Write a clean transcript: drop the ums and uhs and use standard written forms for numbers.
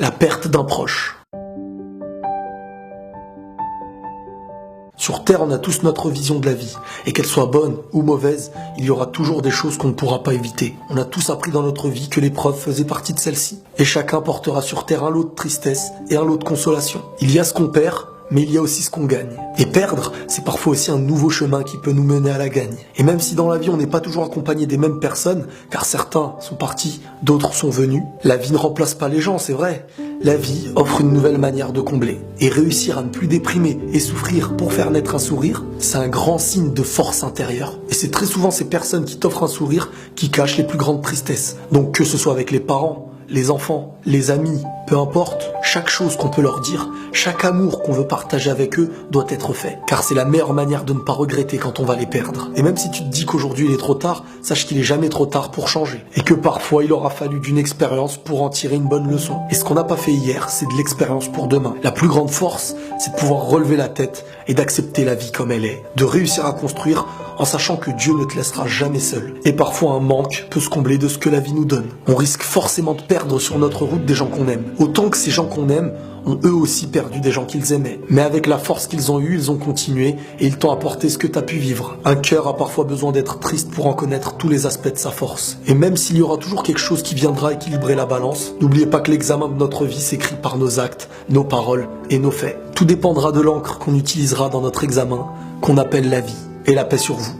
la perte d'un proche. Sur Terre, on a tous notre vision de la vie, et qu'elle soit bonne ou mauvaise, il y aura toujours des choses qu'on ne pourra pas éviter. On a tous appris dans notre vie que l'épreuve faisait partie de celle-ci, et chacun portera sur Terre un lot de tristesse et un lot de consolation. Il y a ce qu'on perd, mais il y a aussi ce qu'on gagne. Et perdre, c'est parfois aussi un nouveau chemin qui peut nous mener à la gagne. Et même si dans la vie on n'est pas toujours accompagné des mêmes personnes, car certains sont partis, d'autres sont venus, la vie ne remplace pas les gens, c'est vrai. La vie offre une nouvelle manière de combler. Et réussir à ne plus déprimer et souffrir pour faire naître un sourire, c'est un grand signe de force intérieure. Et c'est très souvent ces personnes qui t'offrent un sourire qui cachent les plus grandes tristesses. Donc que ce soit avec les parents, les enfants, les amis, peu importe, chaque chose qu'on peut leur dire, chaque amour qu'on veut partager avec eux doit être fait. Car c'est la meilleure manière de ne pas regretter quand on va les perdre. Et même si tu te dis qu'aujourd'hui il est trop tard, sache qu'il est jamais trop tard pour changer. Et que parfois il aura fallu d'une expérience pour en tirer une bonne leçon. Et ce qu'on n'a pas fait hier, c'est de l'expérience pour demain. La plus grande force, c'est de pouvoir relever la tête et d'accepter la vie comme elle est. De réussir à construire en sachant que Dieu ne te laissera jamais seul. Et parfois un manque peut se combler de ce que la vie nous donne. On risque forcément de perdre sur notre route des gens qu'on aime. Autant que ces gens qu'on aime ont eux aussi perdu des gens qu'ils aimaient. Mais avec la force qu'ils ont eue, ils ont continué et ils t'ont apporté ce que t'as pu vivre. Un cœur a parfois besoin d'être triste pour en connaître tous les aspects de sa force. Et même s'il y aura toujours quelque chose qui viendra équilibrer la balance, n'oubliez pas que l'examen de notre vie s'écrit par nos actes, nos paroles et nos faits. Tout dépendra de l'encre qu'on utilisera dans notre examen, qu'on appelle la vie. Et la paix sur vous.